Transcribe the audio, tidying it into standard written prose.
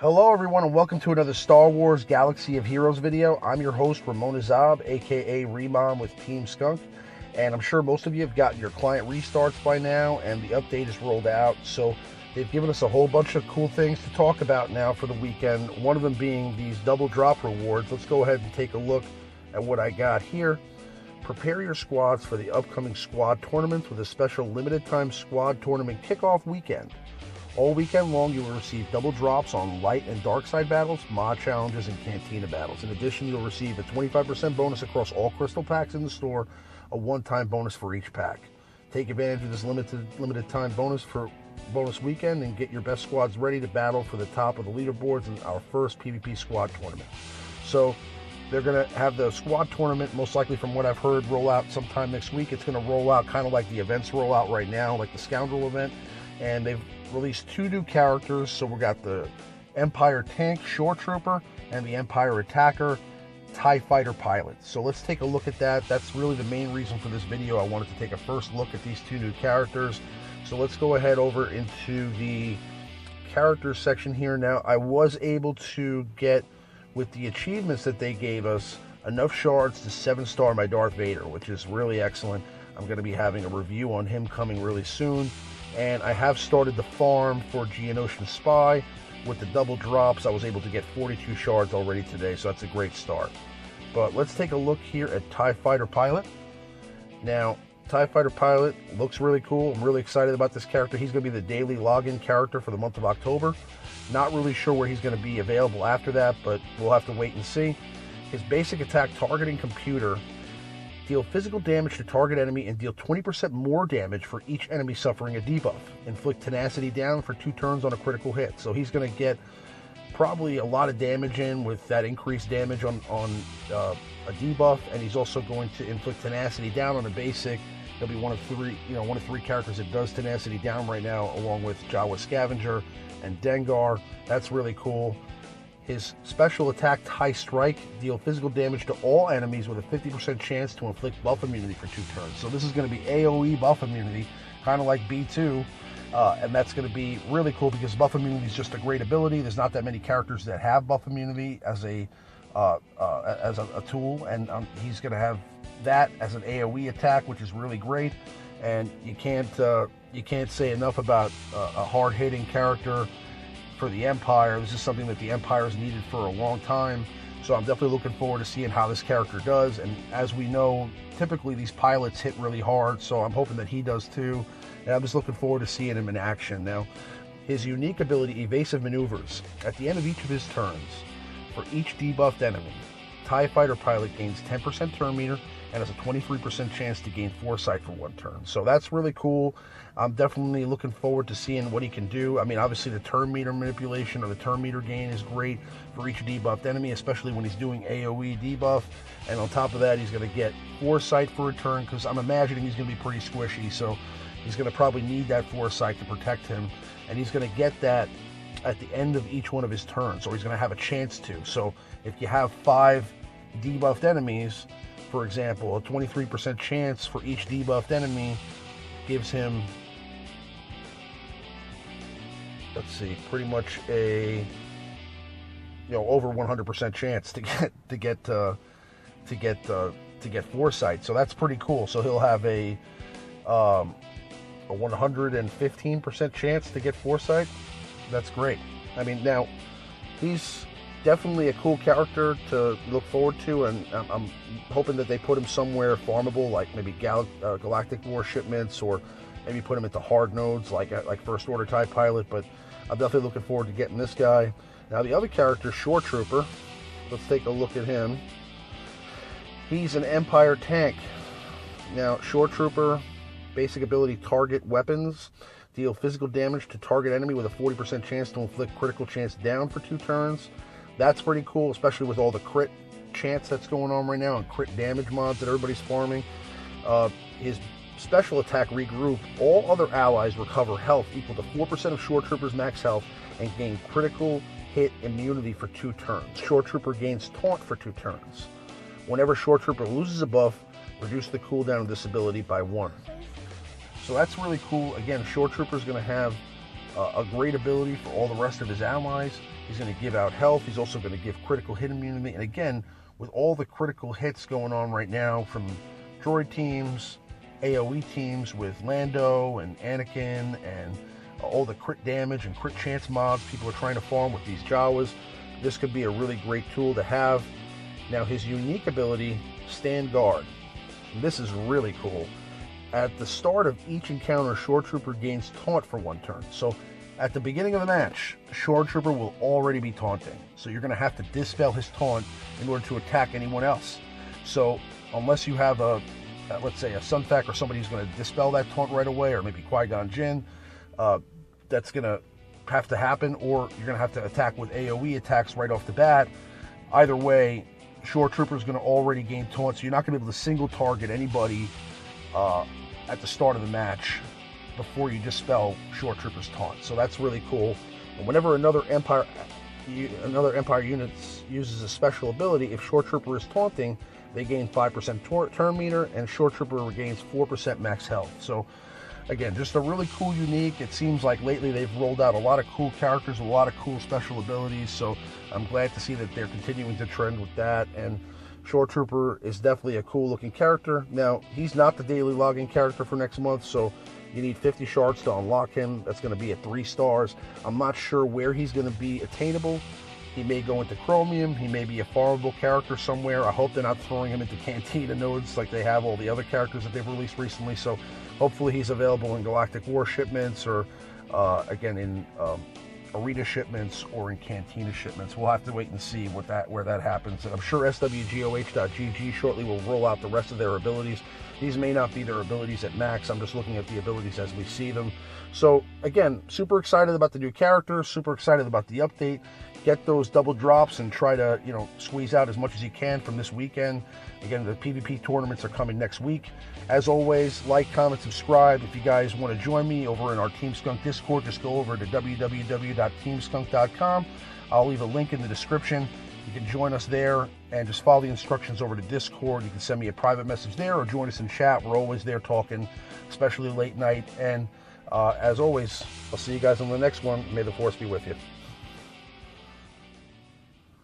Hello everyone and welcome to another Star Wars Galaxy of Heroes video. I'm your host Ramon Azab, aka Remon with TeamSkunk, and I'm sure most of you have gotten your client restarts by now and the update is rolled out. So they've given us a whole bunch of cool things to talk about now for the weekend, one of them being these double drop rewards. Let's go ahead and take a look at what I got here. Prepare your squads for the upcoming squad tournaments with a special limited time squad tournament kickoff weekend. All weekend long, you will receive double drops on light and dark side battles, mod challenges, and cantina battles. In addition, you'll receive a 25% bonus across all crystal packs in the store, a one-time bonus for each pack. Take advantage of this limited time bonus weekend and get your best squads ready to battle for the top of the leaderboards in our first PvP squad tournament. So they're going to have the squad tournament, most likely from what I've heard, roll out sometime next week. It's going to roll out kind of like the events roll out right now, like the Scoundrel event. And they've released two new characters. So we got the Empire Tank Shoretrooper and the Empire Attacker TIE Fighter Pilot. So let's take a look at that. That's really the main reason for this video. I wanted to take a first look at these two new characters. So let's go ahead over into the characters section here. Now, I was able to get, with the achievements that they gave us, enough shards to 7-star my Darth Vader, which is really excellent. I'm going to be having a review on him coming really soon. And I have started the farm for Geonosian Spy. With the double drops, I was able to get 42 shards already today, so that's a great start. But let's take a look here at TIE Fighter Pilot. Now, TIE Fighter Pilot looks really cool. I'm really excited about this character. He's going to be the daily login character for the month of October. Not really sure where he's going to be available after that, but we'll have to wait and see. His basic attack targeting computer: deal physical damage to target enemy and deal 20% more damage for each enemy suffering a debuff. Inflict tenacity down for 2 turns on a critical hit. So he's going to get probably a lot of damage in with that increased damage on a debuff, and he's also going to inflict tenacity down on a basic. He'll be one of three characters that does tenacity down right now, along with Jawa Scavenger and Dengar. That's really cool. His special attack, TIE Strike, deal physical damage to all enemies with a 50% chance to inflict buff immunity for 2 turns. So this is going to be AoE buff immunity, kind of like B2, and that's going to be really cool because buff immunity is just a great ability. There's not that many characters that have buff immunity as a tool, and he's going to have that as an AoE attack, which is really great. And you can't say enough about a hard-hitting character for the Empire. This is something that the Empire has needed for a long time, so I'm definitely looking forward to seeing how this character does. And as we know, typically these pilots hit really hard, so I'm hoping that he does too, and I'm just looking forward to seeing him in action. Now, his unique ability, Evasive Maneuvers: at the end of each of his turns, for each debuffed enemy, TIE Fighter Pilot gains 10% turn meter and has a 23% chance to gain foresight for 1 turn. So that's really cool. I'm definitely looking forward to seeing what he can do. I mean, obviously the turn meter manipulation or the turn meter gain is great for each debuffed enemy, especially when he's doing AoE debuff. And on top of that, he's going to get foresight for a turn, because I'm imagining he's going to be pretty squishy, so he's going to probably need that foresight to protect him. And he's going to get that at the end of each one of his turns, or he's going to have a chance to. So if you have 5 debuffed enemies, for example, a 23% chance for each debuffed enemy gives him, let's see, pretty much a over 100% chance to get foresight. So that's pretty cool. So he'll have a 115% chance to get foresight. That's great. I mean, now he's definitely a cool character to look forward to, and I'm hoping that they put him somewhere farmable, like maybe Galactic War shipments, or maybe put him into hard nodes like First Order TIE Pilot. But I'm definitely looking forward to getting this guy. Now, the other character, Shoretrooper, let's take a look at him. He's an Empire Tank. Now, Shoretrooper, basic ability, target weapons. Deal physical damage to target enemy with a 40% chance to inflict critical chance down for 2 turns. That's pretty cool, especially with all the crit chance that's going on right now and crit damage mods that everybody's farming. His special attack, Regroup. All other allies recover health equal to 4% of Shoretrooper's max health and gain critical hit immunity for 2 turns. Shoretrooper gains Taunt for 2 turns. Whenever Shoretrooper loses a buff, reduce the cooldown of this ability by 1. So that's really cool. Again, Shoretrooper is going to have a great ability for all the rest of his allies. He's going to give out health. He's also going to give critical hit immunity. And again, with all the critical hits going on right now from droid teams, AoE teams with Lando and Anakin, and all the crit damage and crit chance mobs people are trying to farm with these Jawas, this could be a really great tool to have. Now, his unique ability, Stand Guard. This is really cool. At the start of each encounter, Shoretrooper gains taunt for 1 turn. So at the beginning of the match, Shoretrooper will already be taunting. So you're going to have to dispel his taunt in order to attack anyone else. So unless you have let's say a Sunfac or somebody who's going to dispel that taunt right away, or maybe Qui-Gon Jinn, that's going to have to happen, or you're going to have to attack with AoE attacks right off the bat. Either way, Shoretrooper is going to already gain taunt, so you're not going to be able to single target anybody at the start of the match before you dispel Shoretrooper's taunt. So that's really cool. And whenever another Empire unit uses a special ability, if Shoretrooper is taunting, they gain 5% turn meter, and Shoretrooper regains 4% max health. So again, just a really cool unique. It seems like lately they've rolled out a lot of cool characters, a lot of cool special abilities, so I'm glad to see that they're continuing to trend with that. And Shoretrooper is definitely a cool looking character. Now, he's not the daily login character for next month, so you need 50 shards to unlock him. That's going to be at 3 stars. I'm not sure where he's going to be attainable. He may go into Chromium. He may be a farmable character somewhere. I hope they're not throwing him into Cantina nodes like they have all the other characters that they've released recently. So hopefully he's available in Galactic War shipments, or again in Arena shipments, or in Cantina shipments. We'll have to wait and see where that happens. And I'm sure SWGOH.GG shortly will roll out the rest of their abilities. These may not be their abilities at max. I'm just looking at the abilities as we see them. So again, super excited about the new character, super excited about the update. Get those double drops and try to, squeeze out as much as you can from this weekend. Again, the PvP tournaments are coming next week. As always, like, comment, subscribe. If you guys want to join me over in our TeamSkunk Discord, just go over to www.teamskunk.com. I'll leave a link in the description. You can join us there and just follow the instructions over to Discord. You can send me a private message there or join us in chat. We're always there talking, especially late night. And as always, I'll see you guys on the next one. May the Force be with you.